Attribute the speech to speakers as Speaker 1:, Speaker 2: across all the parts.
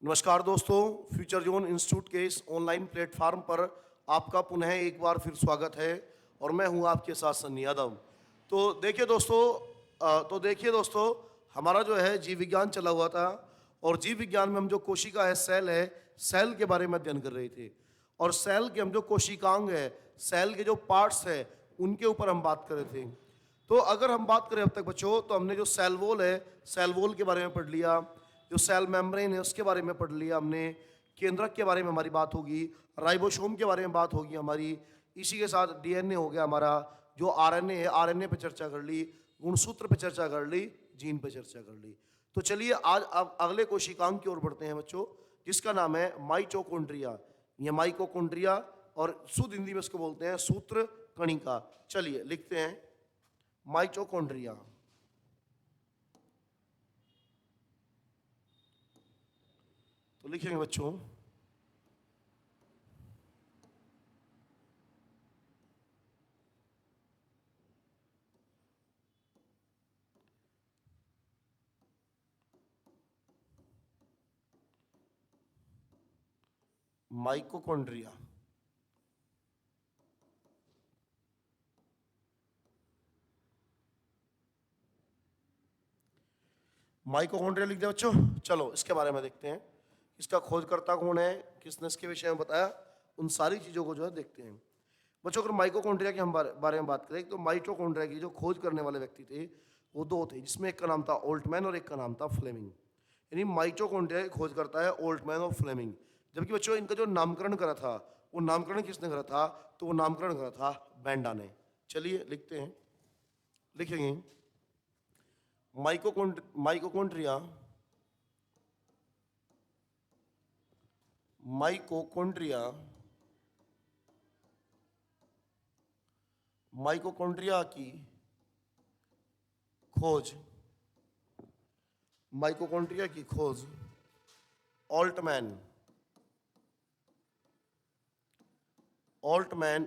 Speaker 1: नमस्कार दोस्तों, future zone institute के इस ऑनलाइन प्लेटफार्म पर आपका पुनः एक बार फिर स्वागत है और मैं हूं आपके साथ सन्नी यादव। तो देखिए दोस्तों, हमारा जो है जीव विज्ञान चला हुआ था और जीव विज्ञान में हम जो कोशिका है, सेल के बारे में अध्ययन कर रहे थे और सेल के हम जो कोशिकांग है, सेल के जो पार्ट्स है, उनके ऊपर हम बात कर रहे थे। तो अगर हम बात करें अब तक बच्चों, तो हमने जो सेल वॉल है, सेल वॉल के बारे में पढ़ लिया, जो सेल मेम्ब्रेन है उसके बारे में पढ़ लिया हमने, केंद्रक के बारे में हमारी बात होगी, राइबोसोम के बारे में बात होगी हमारी, इसी के साथ डीएनए हो गया हमारा, जो आरएनए है आरएनए पे चर्चा कर ली, गुणसूत्र पे चर्चा कर ली, जीन पे चर्चा कर ली। तो चलिए आज अब अगले कोशिकांग की ओर बढ़ते हैं बच्चों, जिसका नाम है माइटोकॉन्ड्रिया। ये माइटोकॉन्ड्रिया और शुद्ध हिंदी में इसको बोलते हैं सूत्र कणिका। चलिए लिखते हैं माइटोकॉन्ड्रिया। तो लिखेंगे बच्चों माइटोकॉन्ड्रिया। माइटोकॉन्ड्रिया लिख दिया बच्चों। चलो इसके बारे में देखते हैं, इसका खोजकर्ता कौन है, किसने इसके विषय में बताया, उन सारी चीजों को जो है देखते हैं बच्चों। अगर माइटोकॉन्ड्रिया के हम बारे में बात करें तो माइटोकॉन्ड्रिया की जो खोज करने वाले व्यक्ति थे वो दो थे, जिसमें एक का नाम था ओल्टमैन और एक का नाम था फ्लेमिंग। यानी माइटोकॉन्ड्रिया की खोज करता है ओल्टमैन और फ्लेमिंग। जबकि बच्चों इनका जो नामकरण करा था, वो नामकरण किसने करा था, तो वो नामकरण करा था बेंडा ने। चलिए लिखते हैं, लिखेंगे माइटोकॉन्ड्रिया माइटोकॉन्ड्रिया माइटोकॉन्ड्रिया की खोज, माइटोकॉन्ड्रिया की खोज ऑल्टमैन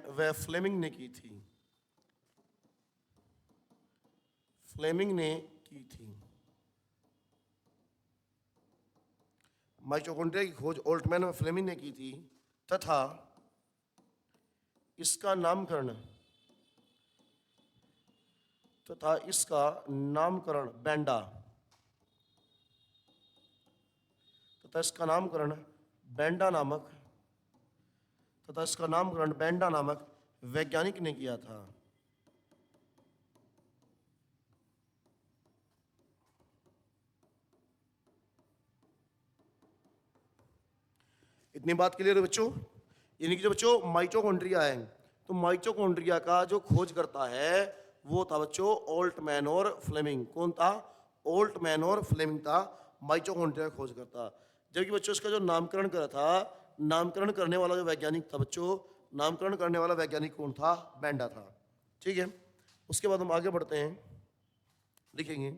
Speaker 1: व फ्लेमिंग ने की थी। फ्लेमिंग ने की थी। माइटोकॉन्ड्रिया की खोज ऑल्टमैन व फ्लेमिंग ने की थी तथा इसका नामकरण बेंडा इसका नामकरण बेंडा नामक वैज्ञानिक ने किया था। इतनी बात क्लियर है बच्चों। यानी कि जो बच्चों माइटोकॉन्ड्रिया है, तो माइटोकॉन्ड्रिया का जो खोज करता है वो था बच्चों ओल्टमैन और फ्लेमिंग। कौन था? ओल्टमैन और फ्लेमिंग था माइटोकॉन्ड्रिया का खोज करता। जबकि बच्चों इसका जो नामकरण करा था, नामकरण करने वाला जो वैज्ञानिक था बच्चों, नामकरण करने वाला वैज्ञानिक कौन था? बेंडा था। ठीक है, उसके बाद हम आगे बढ़ते हैं, लिखेंगे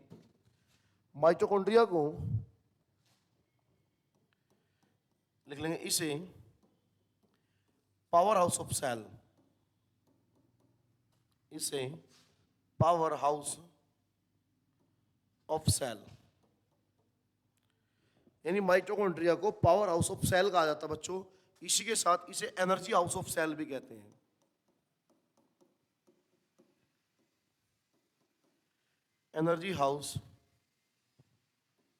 Speaker 1: माइटोकॉन्ड्रिया को लिख लेंगे इसे पावर हाउस ऑफ सेल, इसे पावर हाउस ऑफ सेल। यानी माइटोकॉन्ड्रिया को पावर हाउस ऑफ सेल कहा जाता है बच्चों। इसी के साथ इसे एनर्जी हाउस ऑफ सेल भी कहते हैं। Energy house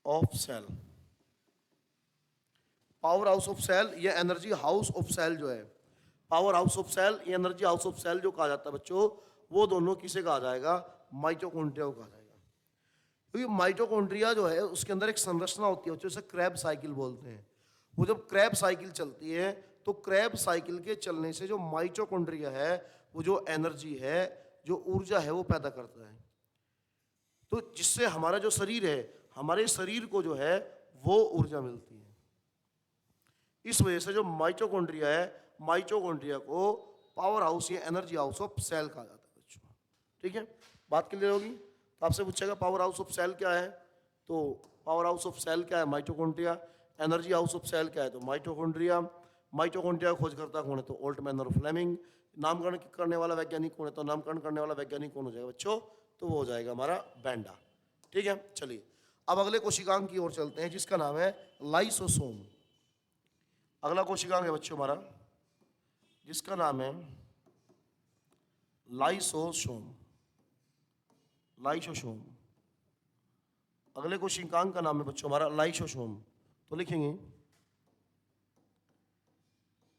Speaker 1: of cell, powerhouse of cell या एनर्जी हाउस ऑफ सेल जो है, पावर हाउस ऑफ सेल या एनर्जी हाउस ऑफ सेल जो कहा जाता है बच्चों, वो दोनों किसे कहा जाएगा? माइटोकॉन्ड्रिया को कहा जाएगा। क्योंकि माइटोकॉन्ड्रिया जो है उसके अंदर एक संरचना होती है, उसे क्रैब साइकिल बोलते हैं। वो जब क्रैब साइकिल चलती है तो क्रैब साइकिल के चलने से जो माइटोकॉन्ड्रिया है वो जो एनर्जी है, जो ऊर्जा है, वो पैदा करता है। तो जिससे हमारा जो शरीर है, हमारे शरीर को जो है वो ऊर्जा मिलती है। इस वजह से जो माइटोकॉन्ड्रिया है, माइटोकॉन्ड्रिया को पावर हाउस या एनर्जी हाउस ऑफ सेल कहा जाता है बच्चों। ठीक है, बात क्लियर होगी। तो आपसे पूछेगा पावर हाउस ऑफ सेल क्या है, तो पावर हाउस ऑफ सेल क्या है? Mitochondria. Energy house of cell क्या है? तो माइटोकॉन्ड्रिया। माइटोकॉन्ड्रिया का खोजकर्ता कौन है? तो ओल्टमैन और फ्लेमिंग। नामकरण करने वाला वैज्ञानिक कौन है? तो नामकरण करने वाला वैज्ञानिक कौन हो जाएगा बच्चों? तो वो हो जाएगा हमारा बेंडा। ठीक है, चलिए अब अगले कोशिकांग की ओर चलते हैं जिसका नाम है लाइसोसोम। अगला कोशिकांग है बच्चों हमारा जिसका नाम है लाइसोसोम। लाइसोसोम अगले कोशिकांग का नाम है बच्चों हमारा लाइसोसोम। तो लिखेंगे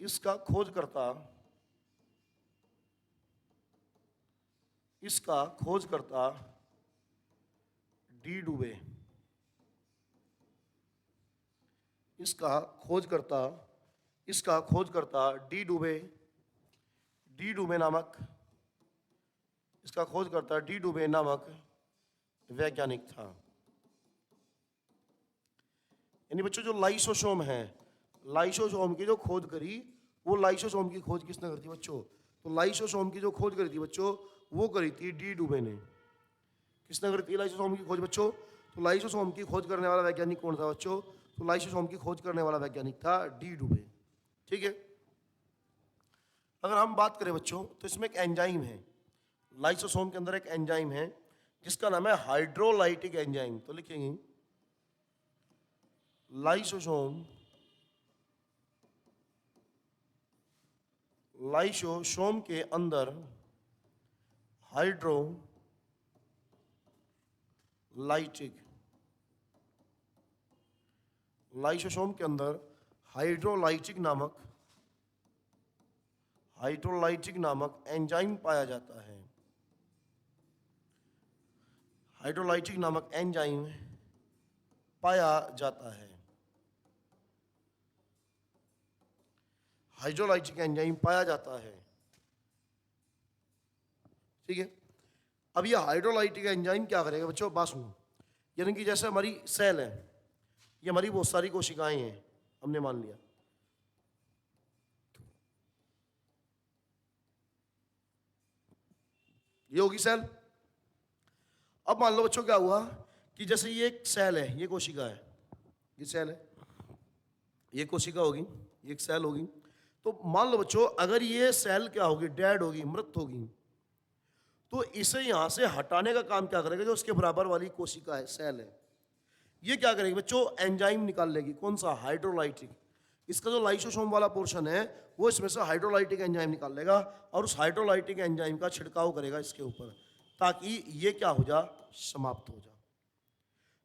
Speaker 1: इसका खोजकर्ता डी डुबे। इसका खोजकर्ता डी डुबे नामक वैज्ञानिक था। यानी बच्चों जो लाइसोसोम है, लाइसोसोम की जो खोज करी, वो लाइसोसोम की खोज किसने करी थी बच्चों? तो लाइसोसोम की जो खोज करी थी बच्चों वो करी थी डी डुबे ने। किसने करी थी लाइसोसोम की खोज बच्चों? तो लाइसोसोम की खोज करने वाला वैज्ञानिक कौन था बच्चों? तो लाइसोसोम की खोज करने वाला वैज्ञानिक था डी डुबे। ठीक है। अगर हम बात करें बच्चों तो इसमें एक एंजाइम है, लाइसोसोम के अंदर एक एंजाइम है जिसका नाम है हाइड्रोलाइटिक एंजाइम। तो लिखेंगे लाइसोसोम के अंदर हाइड्रोलाइटिक नामक एंजाइम पाया जाता है। हाइड्रोलाइटिक नामक एंजाइम पाया जाता है। हाइड्रोलाइटिक एंजाइम पाया जाता है। ठीक है। अब ये हाइड्रोलाइटिक एंजाइम क्या करेगा बच्चों? बात सुनो। यानी कि जैसे हमारी सेल है, ये हमारी बहुत सारी कोशिकाएं हैं, हमने मान लिया। ये होगी सेल। अब मान लो बच्चों क्या हुआ कि जैसे ये एक सेल है, ये कोशिका है, ये सेल है, ये कोशिका होगी, ये एक सेल होगी। तो मान लो बच्चों अगर ये सेल क्या होगी? डेड होगी, मृत होगी। तो इसे यहां से हटाने का काम क्या करेगा? जो उसके बराबर वाली कोशिका है, सेल है, ये क्या करेगी बच्चों? एंजाइम निकाल लेगी। कौन सा? हाइड्रोलाइटिक। इसका जो लाइसोसोम वाला पोर्शन है वो इसमें से हाइड्रोलाइटिक एंजाइम निकाल लेगा और उस हाइड्रोलाइटिक एंजाइम का छिड़काव करेगा इसके ऊपर ताकि ये क्या हो जा? समाप्त हो जा।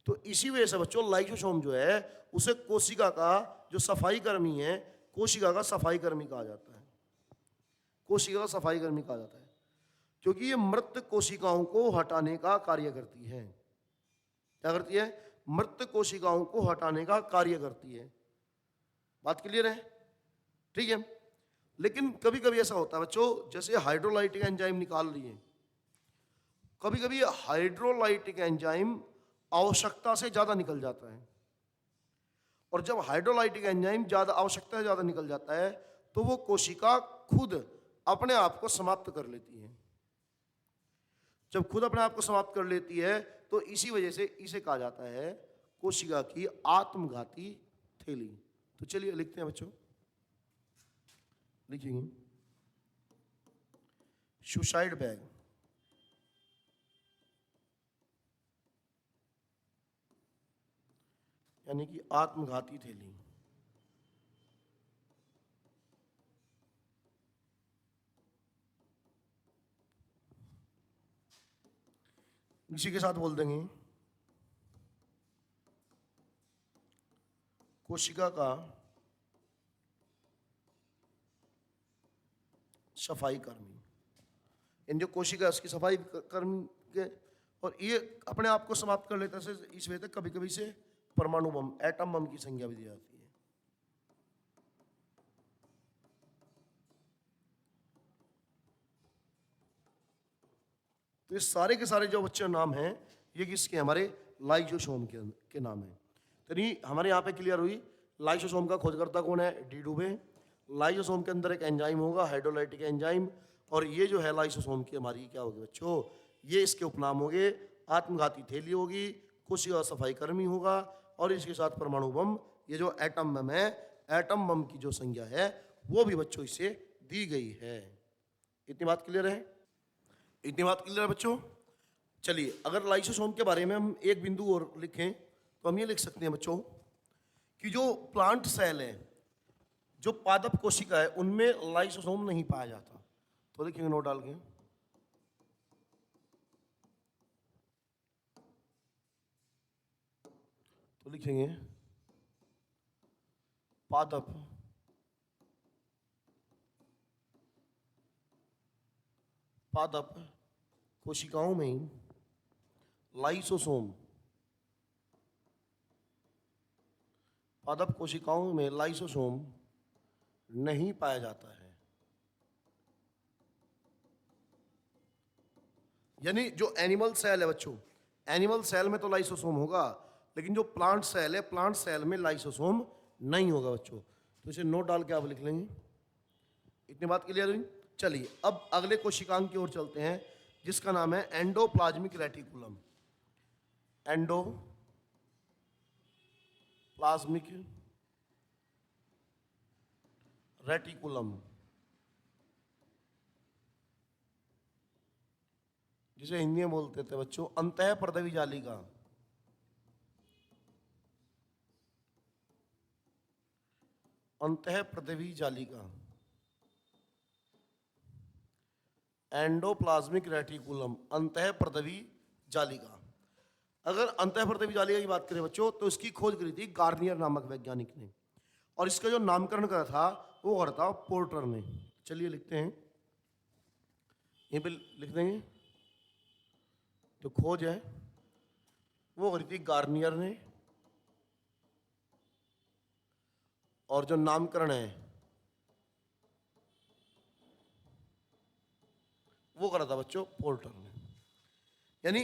Speaker 1: तो इसी वजह से बच्चों लाइसोसोम जो है उसे कोशिका का जो सफाई कर्मी है, कोशिका का सफाई कर्मी कहा जाता है। कोशिका का सफाई कर्मी कहा जाता है क्योंकि ये मृत कोशिकाओं को हटाने का कार्य करती है। क्या करती है? मृत कोशिकाओं को हटाने का कार्य करती है। बात क्लियर है? ठीक है। लेकिन कभी कभी ऐसा होता है बच्चों, जैसे हाइड्रोलाइटिक एंजाइम निकाल रही है, कभी कभी हाइड्रोलाइटिक एंजाइम आवश्यकता से ज्यादा निकल जाता है। और जब हाइड्रोलाइटिक एंजाइम ज्यादा आवश्यकता से ज्यादा निकल जाता है तो वो कोशिका खुद अपने आप को समाप्त कर लेती है। जब खुद अपने आप को समाप्त कर लेती है तो इसी वजह से इसे कहा जाता है कोशिका की आत्मघाती थैली। तो चलिए लिखते हैं बच्चों, लिखेंगे सुसाइड बैग। यानी कि आत्मघाती थैली। इसी के साथ बोल देंगे कोशिका का सफाई कर्मी। इन जो कोशिका उसकी सफाई कर्मी के, और ये अपने आप को समाप्त कर लेता है। इस वजह से कभी कभी से परमाणु बम, एटम बम की संज्ञा भी दी जाती है। तो ये सारे के सारे जो बच्चे नाम हैं ये किसके? हमारे लाइसोसोम के नाम है। तो नहीं हमारे यहाँ पे क्लियर हुई लाइसोसोम का खोजकर्ता कौन है? डी डुबे। लाइसोसोम के अंदर एक एंजाइम होगा हाइड्रोलाइटिक एंजाइम, और ये जो है लाइसोसोम की हमारी क्या होगी बच्चों? ये इसके उपनाम होंगे। आत्मघाती थैली होगी, कोशिका सफाई कर्मी होगा, और इसके साथ परमाणु बम। ये जो एटम बम है, एटम बम की जो संज्ञा है वो भी बच्चों इसे दी गई है। इतनी बात क्लियर है? इतनी बात क्लियर है बच्चों? चलिए अगर लाइसोसोम के बारे में हम एक बिंदु और लिखें तो हम ये लिख सकते हैं बच्चों कि जो प्लांट सेल है, जो पादप कोशिका है, उनमें लाइसोसोम नहीं पाया जाता। तो लिखेंगे नोट डाल के, तो लिखेंगे पादप पादप कोशिकाओं में लाइसोसोम, पादप कोशिकाओं में लाइसोसोम नहीं पाया जाता है। यानी जो एनिमल सेल है बच्चों, एनिमल सेल में तो लाइसोसोम होगा, लेकिन जो प्लांट सेल है, प्लांट सेल में लाइसोसोम नहीं होगा बच्चों। तो इसे नोट डाल के आप लिख लेंगे। इतनी बात क्लियर हुई। चलिए अब अगले कोशिकांग की ओर चलते हैं, जिसका नाम है एंडोप्लाज्मिक रेटिकुलम। एंडोप्लाज्मिक रेटिकुलम, जिसे हिंदी में बोलते थे बच्चों अंतः प्रदवी जालिका। अंतः प्रदवी जालिका, एंडोप्लाज्मिक रेटिकुलम, अंतः प्रदवी जालिका। अगर अंतः प्रदवी जालिका की बात करें बच्चों, तो इसकी खोज करी थी गार्नियर नामक वैज्ञानिक ने, और इसका जो नामकरण करा था वो करा था पोर्टर ने। चलिए लिखते हैं, यहीं पे लिख देंगे। जो खोज है वो करी थी गार्नियर ने, और जो नामकरण है वो करा था बच्चों पोर्टर ने। यानी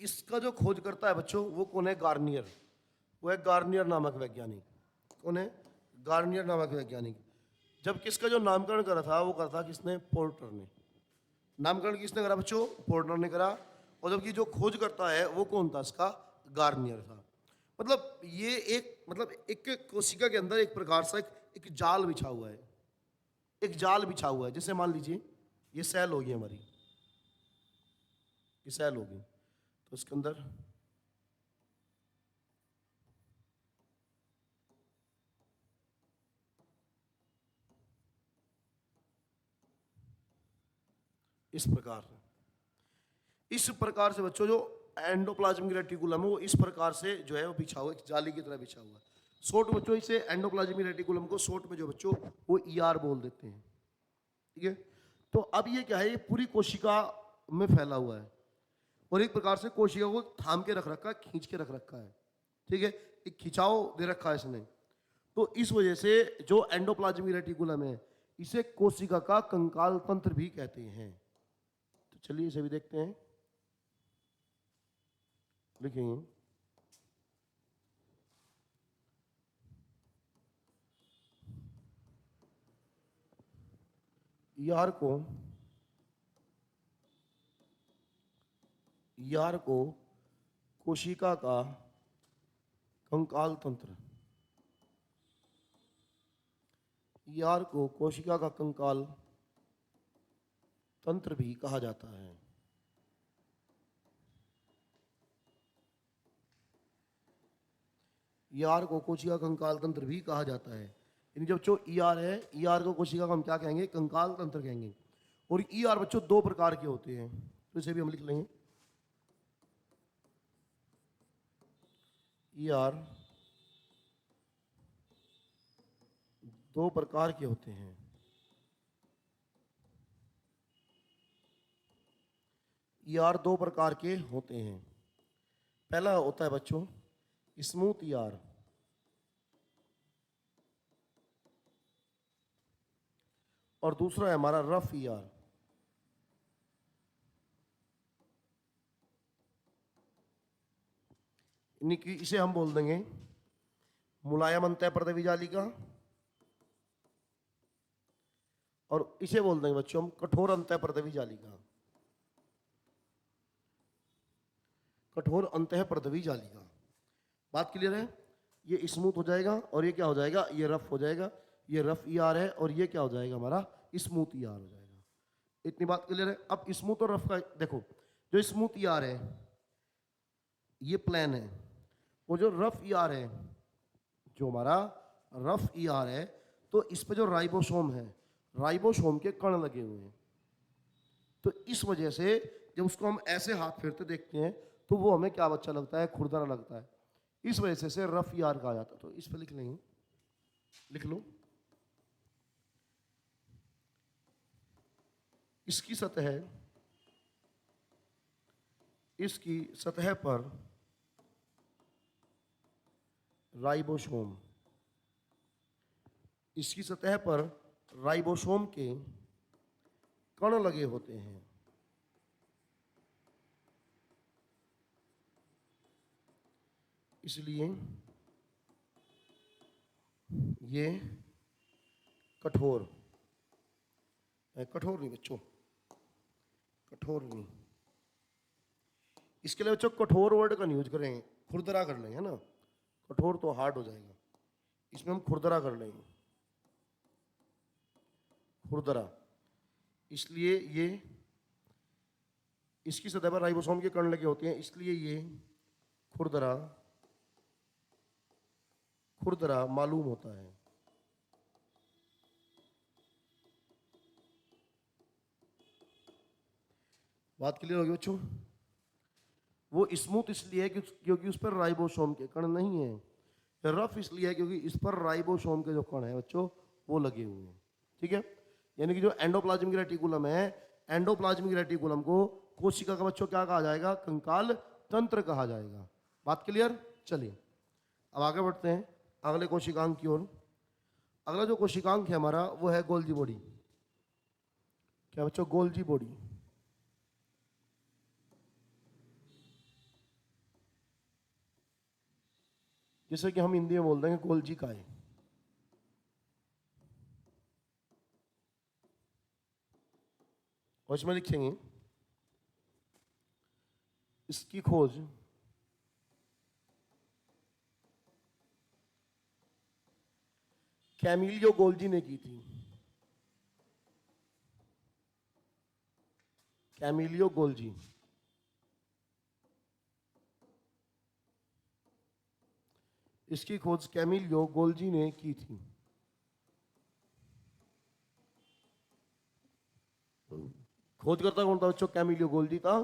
Speaker 1: इसका जो खोज करता है बच्चों वो कौन है? गार्नियर। वो है गार्नियर नामक वैज्ञानिक। कौन है? गार्नियर नामक वैज्ञानिक। जब किसका जो नामकरण करा था वो करा था किसने? पोर्टर ने। नामकरण किसने करा बच्चों? पोर्टर ने करा। और जबकि जो खोज करता है वो कौन था? इसका गार्नियर था। मतलब ये एक कोशिका के अंदर एक प्रकार से एक जाल बिछा हुआ है, एक जाल बिछा हुआ है। जैसे मान लीजिए ये सेल होगी हमारी, ये सेल होगी, तो इसके अंदर इस प्रकार से बच्चों जो एंडोप्लाज्मिक रेटिकुलम है वो इस प्रकार से जो है वो बिछा हुआ, एक जाली की तरह बिछा हुआ है। शॉर्ट बच्चों इसे एंडोप्लाज्मिक रेटिकुलम को शॉर्ट में जो बच्चों वो ईआर बोल देते हैं। ठीक है, तो अब ये क्या है? ये पूरी कोशिका में फैला हुआ है और एक प्रकार से कोशिका को थाम के रख रखा है, खींच के रख रखा है। ठीक है, एक खिंचाव दे रखा है इसने। तो इस वजह से जो एंडोप्लाज्मिक रेटिकुलम है इसे कोशिका का कंकाल तंत्र भी कहते हैं। तो चलिए इसे भी देखते हैं, लिखेंगे यार को कोशिका का कंकाल तंत्र, यार को कोशिका का कंकाल तंत्र भी कहा जाता है। ईआर को कोशिका कंकाल तंत्र भी कहा जाता है। यानी जब जो ईआर है, ईआर को कोशिका को हम क्या कहेंगे? कंकाल तंत्र कहेंगे। और ईआर बच्चों दो प्रकार के होते हैं, तो इसे भी हम लिख लेंगे। ईआर दो प्रकार के होते हैं। ईआर दो प्रकार के होते हैं। पहला होता है बच्चों स्मूथ ईआर, और दूसरा है हमारा रफ ईआर। इसे हम बोल देंगे मुलायम अंतः प्रदवी जालिका, और इसे बोल देंगे बच्चों हम कठोर अंतः प्रदवी जालिका। कठोर अंतः प्रदवी जालिका। बात क्लियर है? ये स्मूथ हो जाएगा और ये क्या हो जाएगा? ये रफ हो जाएगा। ये रफ ईआर है और ये क्या हो जाएगा? हमारा स्मूथ ईआर हो जाएगा। इतनी बात क्लियर है? अब स्मूथ और रफ का देखो, जो स्मूथ ईआर है ये प्लेन है वो जो रफ ईआर है, जो हमारा रफ ईआर है, तो इस पे जो राइबोसोम है, राइबोसोम के कण लगे हुए हैं। तो इस वजह से जब उसको हम ऐसे हाथ फेरते देखते हैं तो वो हमें क्या बच्चा लगता है, खुरदरा लगता है। इस वजह से रफ ईआर कहा जाता है। तो इस पे लिख लेंगे, लिख लो, इसकी सतह पर राइबोसोम, इसकी सतह पर राइबोसोम के कण लगे होते हैं। इसलिए ये कठोर नहीं बच्चों, कठोर नहीं। इसके लिए बच्चों कठोर वर्ड का यूज करें, खुरदरा कर लेंगे, है ना। कठोर तो हार्ड हो जाएगा, इसमें हम खुरदरा कर लेंगे, खुरदरा। इसलिए ये इसकी सतह पर राइबोसोम के कण लगे होते हैं, इसलिए ये खुरदरा मालूम होता है। बात क्लियर होगी बच्चों। वो स्मूथ इसलिए है क्योंकि उस पर राइबोसोम के कण नहीं है। रफ इसलिए है क्योंकि इस पर राइबोसोम के जो कण है बच्चों वो लगे हुए हैं। ठीक है, यानी कि जो एंडोप्लाज्मिक रेटिकुलम है, एंडोप्लाज्मिक रेटिकुलम को कोशिका का बच्चों क्या कहा जाएगा, कंकाल तंत्र कहा जाएगा। बात क्लियर। चलिए अब आगे बढ़ते हैं अगले कोशिकांग की ओर। अगला जो कोशिकांग है हमारा वो है गोल्जी बॉडी। क्या बच्चों, गोल्जी बॉडी। जैसे कि हम हिंदी में बोलते हैं गोल्जी काय। और इसमें लिखेंगे इसकी खोज कैमिलियो गोल्जी ने की थी। कैमिलियो गोल्जी, इसकी खोज कैमिलियो गोल्जी ने की थी। खोजकर्ता कौन था बच्चों, कैमिलियो गोल्जी था।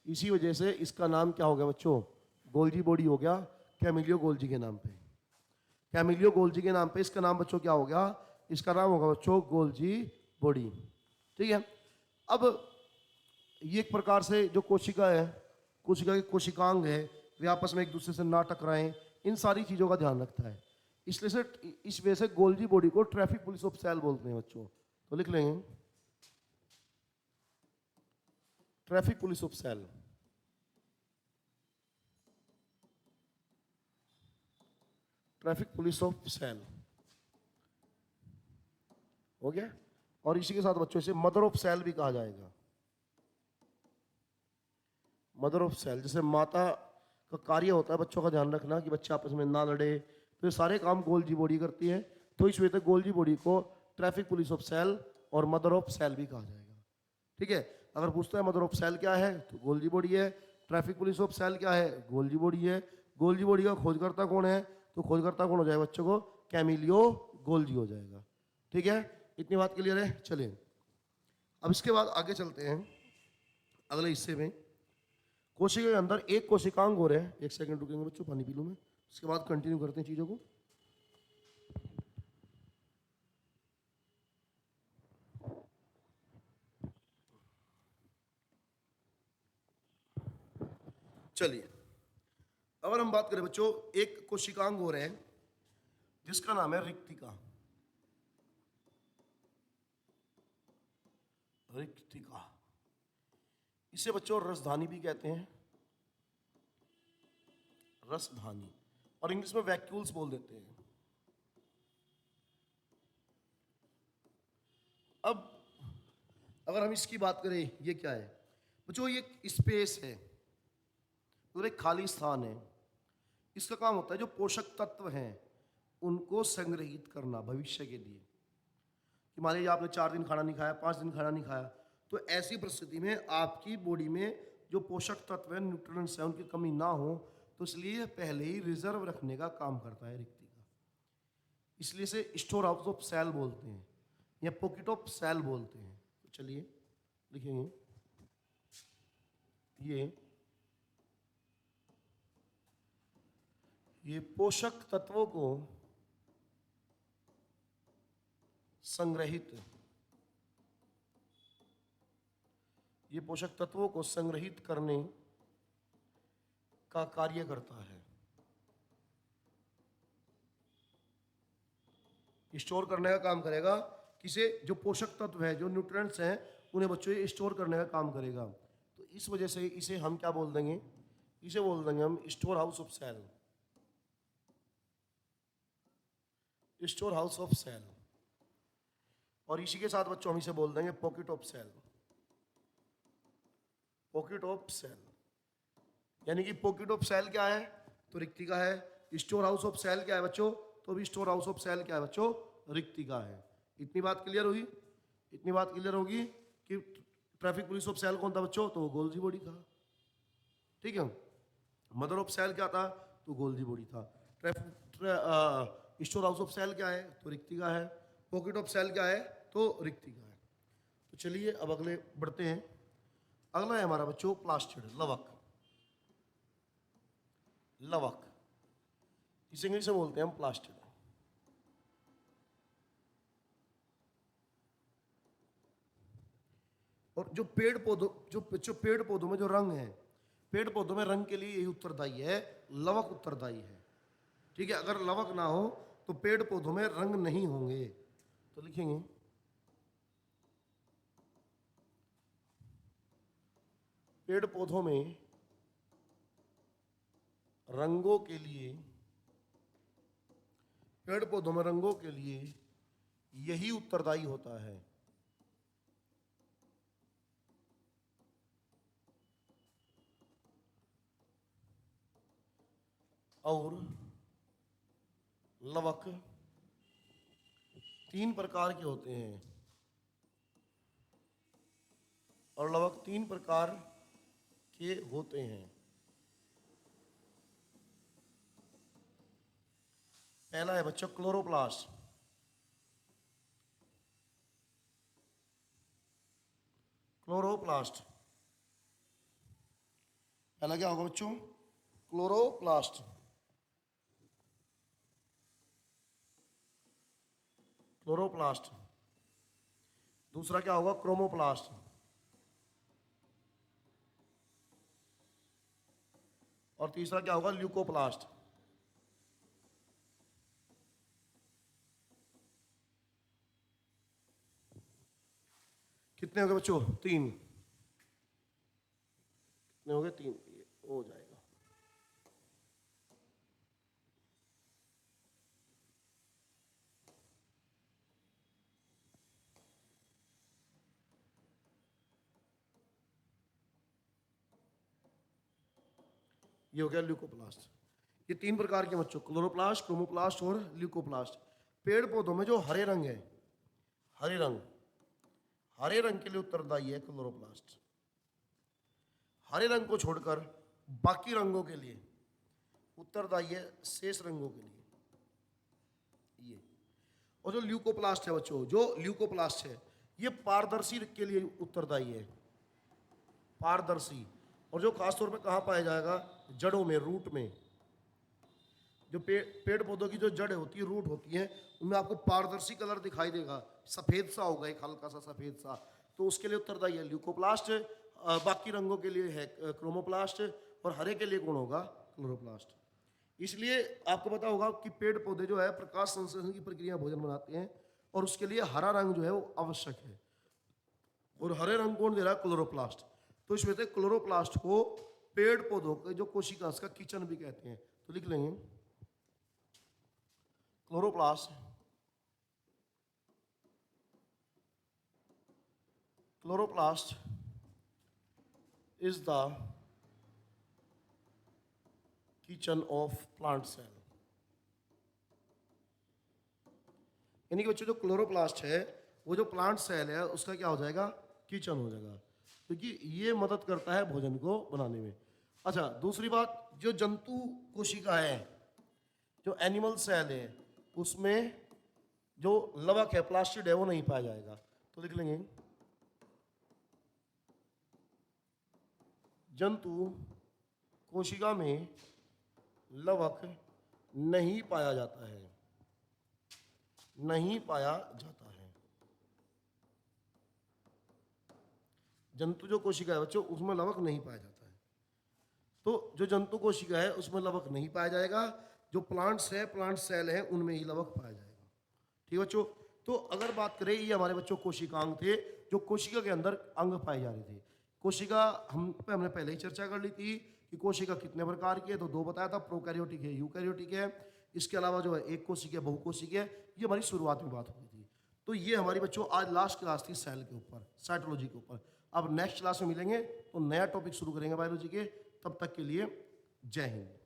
Speaker 1: इसी वजह से इसका नाम क्या हो गया बच्चों, गोल्जी बॉडी हो गया, कैमिलियो गोल्जी के नाम पे। कैमिलियो गोल्जी के नाम पे इसका नाम बच्चों क्या हो गया, इसका नाम होगा बच्चों गोल्जी बॉडी। ठीक है, अब ये एक प्रकार से जो कोशिका है, कोशिका के कोशिकांग है, वे आपस में एक दूसरे से ना टकराएं, इन सारी चीजों का ध्यान रखता है। इसलिए से इस वजह से गोल्जी बॉडी को ट्रैफिक पुलिस ऑफ सेल बोलते हैं बच्चों। तो लिख लेंगे traffic police of cell. Traffic police of cell हो गया। और इसी के साथ बच्चों इसे मदर ऑफ सेल भी कहा जाएगा। मदर ऑफ सेल, जैसे माता का कार्य होता है बच्चों का ध्यान रखना कि बच्चे आपस में ना लड़े, तो ये सारे काम गोल्जी बॉडी करती है। तो इस वजह से गोल्जी बॉडी को ट्रैफिक पुलिस ऑफ सेल और मदर ऑफ सेल भी कहा जाएगा। ठीक है, अगर पूछता है मदर ऑफ सेल क्या है तो गोल्जी बॉडी है, ट्रैफिक पुलिस ऑफ सेल क्या है, गोल्जी बॉडी है। गोल्जी बॉडी का खोजकर्ता कौन है, तो खोजकर्ता कौन हो जाएगा बच्चों को, कैमिलियो गोल्जी हो जाएगा। ठीक है, इतनी बात क्लियर है। चलिए अब इसके बाद आगे चलते हैं अगले हिस्से में। कोशिका के अंदर एक कोशिकांग और है, एक सेकंड रुकेंगे बच्चों, पानी पी लूं मैं, उसके बाद कंटिन्यू करते हैं चीजों को। चलिए अगर हम बात करें बच्चों, एक कोशिकांग और है जिसका नाम है रिक्तिका। रिक्तिका, इसे बच्चों रसधानी भी कहते हैं, रसधानी, और इंग्लिश में वैक्यूल्स बोल देते हैं। अब अगर हम इसकी बात करें, ये क्या है बच्चों, ये एक स्पेस है और एक खाली स्थान है। इसका काम होता है जो पोषक तत्व हैं उनको संग्रहित करना भविष्य के लिए। कि मान लीजिए आपने 4 दिन खाना नहीं खाया, 5 दिन खाना नहीं खाया, तो ऐसी परिस्थिति में आपकी बॉडी में जो पोषक तत्व है, न्यूट्रिएंट्स हैं, उनकी कमी ना हो, तो इसलिए पहले ही रिजर्व रखने का काम करता है रिक्तिका, इसलिए इसे स्टोर हाउस ऑफ सेल बोलते हैं या पॉकेट ऑफ सेल बोलते हैं। तो चलिए लिखेंगे, ये पोषक तत्वों को संग्रहित, ये पोषक तत्वों को संग्रहित करने का कार्य करता है, स्टोर करने का काम करेगा। किसे? जो पोषक तत्व है, जो न्यूट्रिएंट्स हैं, उन्हें बच्चों ये स्टोर करने का काम करेगा। तो इस वजह से इसे हम क्या बोल देंगे? इसे बोल देंगे हम storehouse of cell, storehouse of cell. और इसी के साथ बच्चों हम इसे बोल देंगे pocket of cell, pocket of cell. यानी कि पॉकेट ऑफ सेल क्या है? तो रिक्तिका है। स्टोर हाउस ऑफ सेल क्या है बच्चों? तो भी स्टोर हाउस ऑफ सेल क्या है बच्चों? रिक्तिका है। इतनी बात क्लियर होगी? इतनी बात क्लियर होगी कि ट्रैफिक पुलिस ऑफ सेल कौन था बच्चों? तो वो गोल्जी बॉडी था। ठीक है। मदर ऑफ सेल क्या था? तो गोल्जी बॉडी था। स्टोर हाउस ऑफ सेल क्या है? तो रिक्तिका है। पॉकेट ऑफ सेल क्या है? तो रिक्तिका है। तो चलिए अब अगले बढ़ते हैं। अगला है हमारा बच्चों प्लास्टिड, लवक। लवक इसे इंग्लिश में बोलते हैं हम प्लास्टिड। और जो पेड़ पौधों, जो पेड़ पौधों में जो रंग है, पेड़ पौधों में रंग के लिए यही उत्तरदायी है, लवक उत्तरदायी है। ठीक है। अगर लवक ना हो तो पेड़ पौधों में रंग नहीं होंगे। तो लिखेंगे पेड़ पौधों में रंगों के लिए, पेड़ पौधों में रंगों के लिए यही उत्तरदायी होता है। और लवक 3 प्रकार के होते हैं, और लवक 3 प्रकार के होते हैं। पहला है बच्चों क्लोरोप्लास्ट। क्लोरोप्लास्ट पहला क्या होगा बच्चों? क्लोरोप्लास्ट। क्लोरोप्लास्ट। दूसरा क्या होगा? क्रोमोप्लास्ट। और तीसरा क्या होगा? ल्यूकोप्लास्ट। कितने हो गए बच्चों? 3। कितने हो गए? 3। ये हो जाएगा। ये हो गया ल्यूकोप्लास्ट। ये 3 प्रकार के बच्चों, क्लोरोप्लास्ट, क्रोमोप्लास्ट और ल्यूकोप्लास्ट। पेड़ पौधों में जो हरे रंग है, हरे रंग, हरे रंग के लिए उत्तरदायी है क्लोरोप्लास्ट। हरे रंग को छोड़कर बाकी रंगों के लिए उत्तरदायी है शेष रंगों के लिए ये। और जो ल्यूकोप्लास्ट है बच्चों, जो ल्यूकोप्लास्ट है, ये पारदर्शी के लिए उत्तरदायी है, पारदर्शी। और जो खासतौर पे कहाँ पाया जाएगा? जड़ों में, रूट में। जो पेड़ पौधों की जो जड़ होती है, रूट होती है, उनमें आपको पारदर्शी कलर दिखाई देगा, सफेद सा होगा, एक हल्का सा सफेद सा। तो उसके लिए उत्तरदायी है ल्यूकोप्लास्ट। बाकी रंगों के लिए है क्रोमोप्लास्ट, और हरे के लिए कौन होगा? क्लोरोप्लास्ट। इसलिए आपको पता होगा कि पेड़ पौधे जो है प्रकाश संश्लेषण की प्रक्रिया भोजन बनाते हैं, और उसके लिए हरा रंग जो है वो आवश्यक है। और हरे रंग कौन दे रहा है? क्लोरोप्लास्ट। तो इसमें से क्लोरोप्लास्ट को पेड़ पौधों के जो कोशिका का किचन भी कहते हैं। तो लिख लेंगे chloroplast, chloroplast is the kitchen of plant cell. यानी कि बच्चों जो क्लोरोप्लास्ट है, वो जो प्लांट सेल है उसका क्या हो जाएगा? किचन हो जाएगा, क्योंकि ये मदद करता है भोजन को बनाने में। अच्छा, दूसरी बात, जो जंतु कोशिका है, जो एनिमल सेल है, उसमें जो लवक है, प्लास्टिड है, वो नहीं पाया जाएगा। तो लिख लेंगे जंतु कोशिका में लवक नहीं पाया जाता है, नहीं पाया जाता है। जंतु जो कोशिका है बच्चों, उसमें लवक नहीं पाया जाता है। तो जो जंतु कोशिका है उसमें लवक नहीं पाया जाएगा। जो प्लांट्स है, प्लांट सेल है, उनमें ही लवक पाया जाएगा। ठीक है बच्चों। तो अगर बात करें, ये हमारे बच्चों कोशिकांग थे, जो कोशिका के अंदर अंग पाए जा रहे थे। कोशिका हमने पहले ही चर्चा कर ली थी कि कोशिका कितने प्रकार की है, तो दो बताया था, प्रोकैरियोटिक है, यूकैरियोटिक है। इसके अलावा जो है एक कोशिकीय, बहुकोशिकीय, ये हमारी शुरुआत में बात हुई थी। तो ये हमारी बच्चों आज लास्ट क्लास थी सेल के ऊपर, साइटोलॉजी के ऊपर। अब नेक्स्ट क्लास में मिलेंगे तो नया टॉपिक शुरू करेंगे बायोलॉजी के। तब तक के लिए जय हिंद।